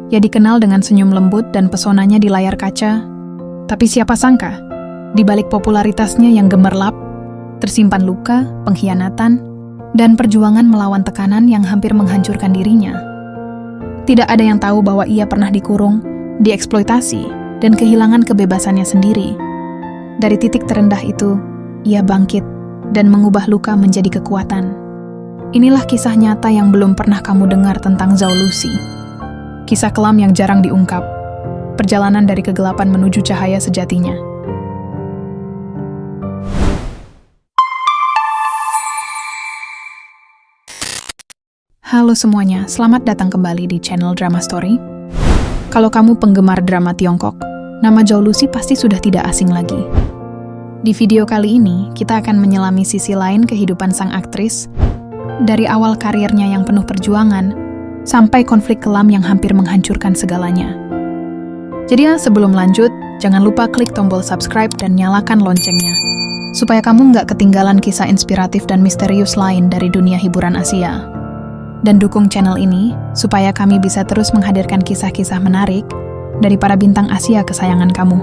Ia dikenal dengan senyum lembut dan pesonanya di layar kaca. Tapi siapa sangka, di balik popularitasnya yang gemerlap, tersimpan luka, pengkhianatan, dan perjuangan melawan tekanan yang hampir menghancurkan dirinya. Tidak ada yang tahu bahwa ia pernah dikurung, dieksploitasi, dan kehilangan kebebasannya sendiri. Dari titik terendah itu, ia bangkit dan mengubah luka menjadi kekuatan. Inilah kisah nyata yang belum pernah kamu dengar tentang Zhao Lusi. Kisah kelam yang jarang diungkap. Perjalanan dari kegelapan menuju cahaya sejatinya. Halo semuanya, selamat datang kembali di channel Drama Story. Kalau kamu penggemar drama Tiongkok, nama Zhao Lusi pasti sudah tidak asing lagi. Di video kali ini, kita akan menyelami sisi lain kehidupan sang aktris, dari awal karirnya yang penuh perjuangan, sampai konflik kelam yang hampir menghancurkan segalanya. Jadi sebelum lanjut, jangan lupa klik tombol subscribe dan nyalakan loncengnya, supaya kamu nggak ketinggalan kisah inspiratif dan misterius lain dari dunia hiburan Asia. Dan dukung channel ini, supaya kami bisa terus menghadirkan kisah-kisah menarik dari para bintang Asia kesayangan kamu.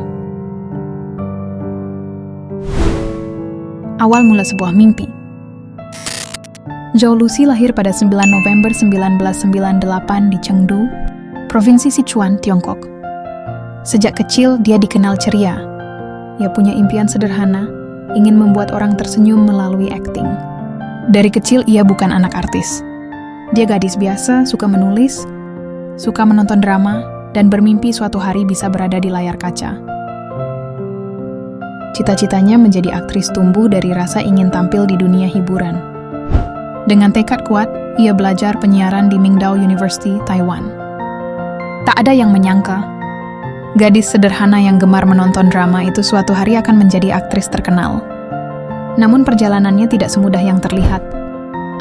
Awal mula sebuah mimpi. Zhao Lusi lahir pada 9 November 1998 di Chengdu, Provinsi Sichuan, Tiongkok. Sejak kecil, dia dikenal ceria. Ia punya impian sederhana, ingin membuat orang tersenyum melalui akting. Dari kecil, ia bukan anak artis. Dia gadis biasa, suka menulis, suka menonton drama, dan bermimpi suatu hari bisa berada di layar kaca. Cita-citanya menjadi aktris tumbuh dari rasa ingin tampil di dunia hiburan. Dengan tekad kuat, ia belajar penyiaran di Mingdao University, Taiwan. Tak ada yang menyangka, gadis sederhana yang gemar menonton drama itu suatu hari akan menjadi aktris terkenal. Namun perjalanannya tidak semudah yang terlihat.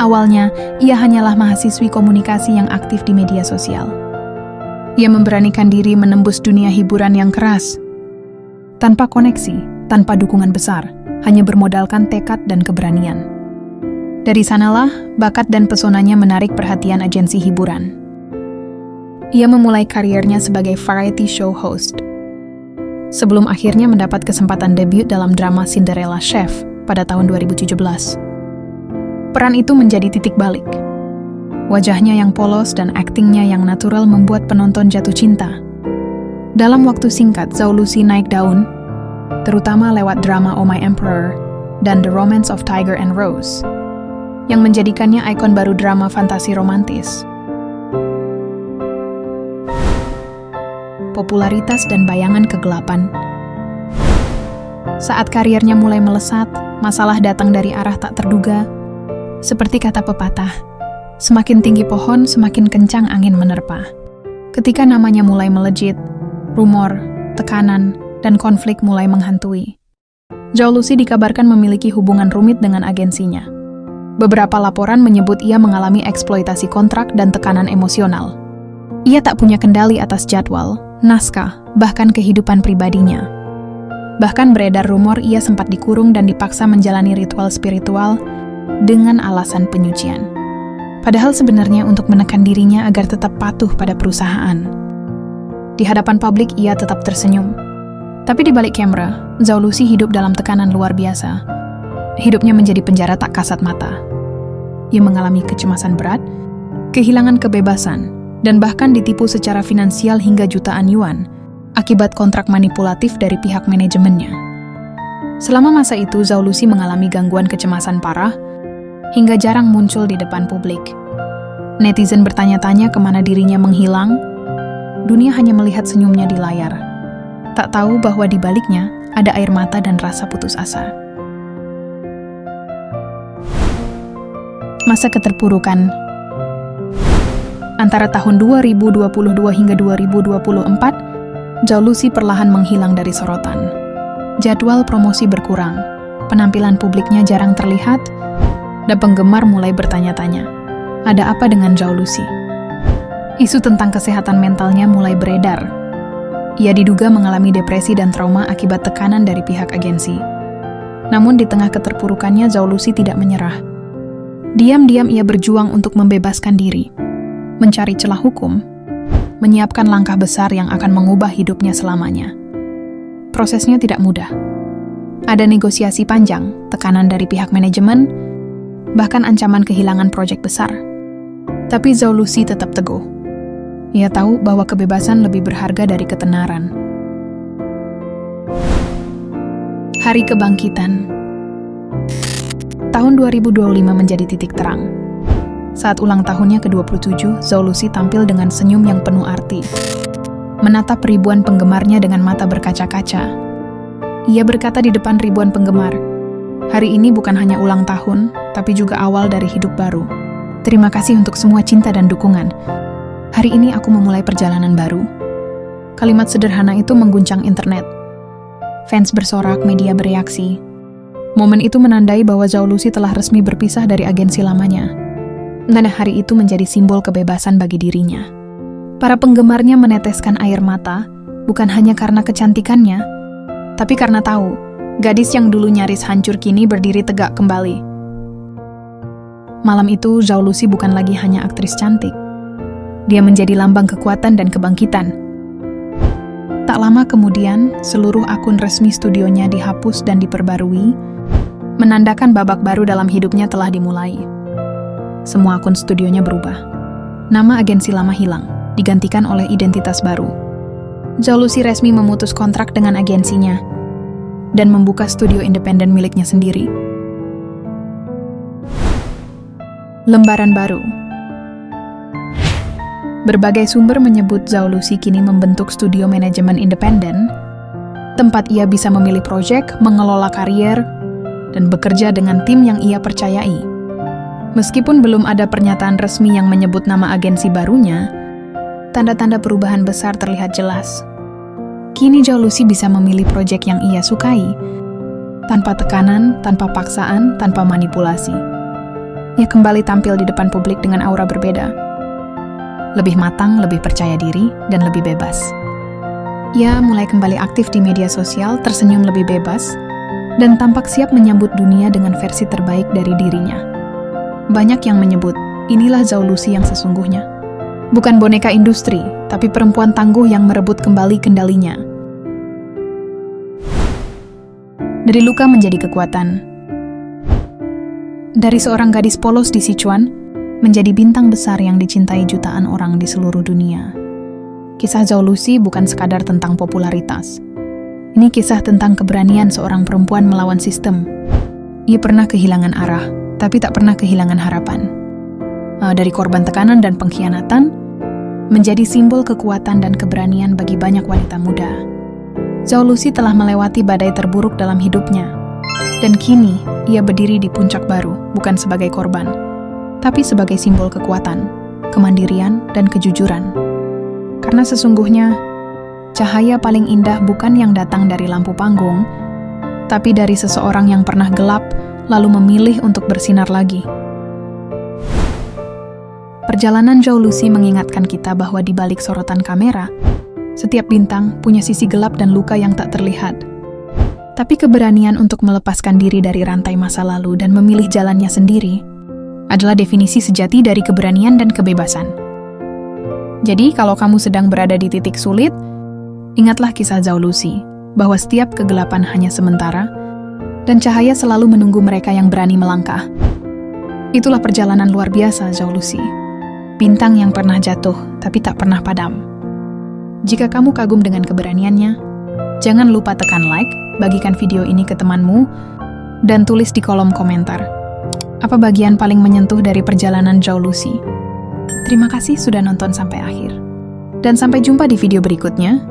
Awalnya, ia hanyalah mahasiswi komunikasi yang aktif di media sosial. Ia memberanikan diri menembus dunia hiburan yang keras. Tanpa koneksi, tanpa dukungan besar, hanya bermodalkan tekad dan keberanian. Dari sanalah, bakat dan pesonanya menarik perhatian agensi hiburan. Ia memulai karirnya sebagai variety show host, sebelum akhirnya mendapat kesempatan debut dalam drama Cinderella Chef pada tahun 2017. Peran itu menjadi titik balik. Wajahnya yang polos dan aktingnya yang natural membuat penonton jatuh cinta. Dalam waktu singkat, Zhao Lusi naik daun, terutama lewat drama Oh My Emperor dan The Romance of Tiger and Rose, yang menjadikannya ikon baru drama fantasi romantis. Popularitas dan bayangan kegelapan. Saat karirnya mulai melesat, masalah datang dari arah tak terduga. Seperti kata pepatah, semakin tinggi pohon, semakin kencang angin menerpa. Ketika namanya mulai melejit, rumor, tekanan, dan konflik mulai menghantui. Zhao Lusi dikabarkan memiliki hubungan rumit dengan agensinya. Beberapa laporan menyebut ia mengalami eksploitasi kontrak dan tekanan emosional. Ia tak punya kendali atas jadwal, naskah, bahkan kehidupan pribadinya. Bahkan beredar rumor ia sempat dikurung dan dipaksa menjalani ritual spiritual dengan alasan penyucian. Padahal sebenarnya untuk menekan dirinya agar tetap patuh pada perusahaan. Di hadapan publik ia tetap tersenyum. Tapi di balik kamera, Zhao Lusi hidup dalam tekanan luar biasa. Hidupnya menjadi penjara tak kasat mata. Ia mengalami kecemasan berat, kehilangan kebebasan, dan bahkan ditipu secara finansial hingga jutaan yuan akibat kontrak manipulatif dari pihak manajemennya. Selama masa itu, Zhao Lusi mengalami gangguan kecemasan parah hingga jarang muncul di depan publik. Netizen bertanya-tanya kemana dirinya menghilang. Dunia hanya melihat senyumnya di layar. Tak tahu bahwa di baliknya ada air mata dan rasa putus asa. Masa keterpurukan. Antara tahun 2022 hingga 2024, Zhao Lusi perlahan menghilang dari sorotan. Jadwal promosi berkurang, penampilan publiknya jarang terlihat, dan penggemar mulai bertanya-tanya, ada apa dengan Zhao Lusi? Isu tentang kesehatan mentalnya mulai beredar. Ia diduga mengalami depresi dan trauma akibat tekanan dari pihak agensi. Namun di tengah keterpurukannya, Zhao Lusi tidak menyerah. Diam-diam ia berjuang untuk membebaskan diri, mencari celah hukum, menyiapkan langkah besar yang akan mengubah hidupnya selamanya. Prosesnya tidak mudah. Ada negosiasi panjang, tekanan dari pihak manajemen, bahkan ancaman kehilangan proyek besar. Tapi Zhao Lusi tetap teguh. Ia tahu bahwa kebebasan lebih berharga dari ketenaran. Hari Kebangkitan. Tahun 2025 menjadi titik terang. Saat ulang tahunnya ke-27, Zhao Lusi tampil dengan senyum yang penuh arti. Menatap ribuan penggemarnya dengan mata berkaca-kaca. Ia berkata di depan ribuan penggemar, "Hari ini bukan hanya ulang tahun, tapi juga awal dari hidup baru. Terima kasih untuk semua cinta dan dukungan. Hari ini aku memulai perjalanan baru." Kalimat sederhana itu mengguncang internet. Fans bersorak, media bereaksi. Momen itu menandai bahwa Zhao Lusi telah resmi berpisah dari agensi lamanya. Dan hari itu menjadi simbol kebebasan bagi dirinya. Para penggemarnya meneteskan air mata, bukan hanya karena kecantikannya, tapi karena tahu, gadis yang dulu nyaris hancur kini berdiri tegak kembali. Malam itu, Zhao Lusi bukan lagi hanya aktris cantik. Dia menjadi lambang kekuatan dan kebangkitan. Tak lama kemudian, seluruh akun resmi studionya dihapus dan diperbarui, menandakan babak baru dalam hidupnya telah dimulai. Semua akun studionya berubah. Nama agensi lama hilang, digantikan oleh identitas baru. Zhao Lusi resmi memutus kontrak dengan agensinya dan membuka studio independen miliknya sendiri. Lembaran baru. Berbagai sumber menyebut Zhao Lusi kini membentuk studio manajemen independen, tempat ia bisa memilih proyek, mengelola karier, dan bekerja dengan tim yang ia percayai. Meskipun belum ada pernyataan resmi yang menyebut nama agensi barunya, tanda-tanda perubahan besar terlihat jelas. Kini Zhao Lusi bisa memilih proyek yang ia sukai, tanpa tekanan, tanpa paksaan, tanpa manipulasi. Ia kembali tampil di depan publik dengan aura berbeda. Lebih matang, lebih percaya diri, dan lebih bebas. Ia mulai kembali aktif di media sosial, tersenyum lebih bebas, dan tampak siap menyambut dunia dengan versi terbaik dari dirinya. Banyak yang menyebut, inilah Zhao Lusi yang sesungguhnya. Bukan boneka industri, tapi perempuan tangguh yang merebut kembali kendalinya. Dari luka menjadi kekuatan. Dari seorang gadis polos di Sichuan, menjadi bintang besar yang dicintai jutaan orang di seluruh dunia. Kisah Zhao Lusi bukan sekadar tentang popularitas. Ini kisah tentang keberanian seorang perempuan melawan sistem. Ia pernah kehilangan arah, tapi tak pernah kehilangan harapan. Dari korban tekanan dan pengkhianatan, menjadi simbol kekuatan dan keberanian bagi banyak wanita muda. Zhao Lusi telah melewati badai terburuk dalam hidupnya. Dan kini, ia berdiri di puncak baru, bukan sebagai korban, tapi sebagai simbol kekuatan, kemandirian, dan kejujuran. Karena sesungguhnya, cahaya paling indah bukan yang datang dari lampu panggung, tapi dari seseorang yang pernah gelap, lalu memilih untuk bersinar lagi. Perjalanan Zhao Lusi mengingatkan kita bahwa di balik sorotan kamera, setiap bintang punya sisi gelap dan luka yang tak terlihat. Tapi keberanian untuk melepaskan diri dari rantai masa lalu dan memilih jalannya sendiri adalah definisi sejati dari keberanian dan kebebasan. Jadi, kalau kamu sedang berada di titik sulit, ingatlah kisah Zhao Lusi, bahwa setiap kegelapan hanya sementara, dan cahaya selalu menunggu mereka yang berani melangkah. Itulah perjalanan luar biasa Zhao Lusi. Bintang yang pernah jatuh, tapi tak pernah padam. Jika kamu kagum dengan keberaniannya, jangan lupa tekan like, bagikan video ini ke temanmu, dan tulis di kolom komentar apa bagian paling menyentuh dari perjalanan Zhao Lusi. Terima kasih sudah nonton sampai akhir. Dan sampai jumpa di video berikutnya.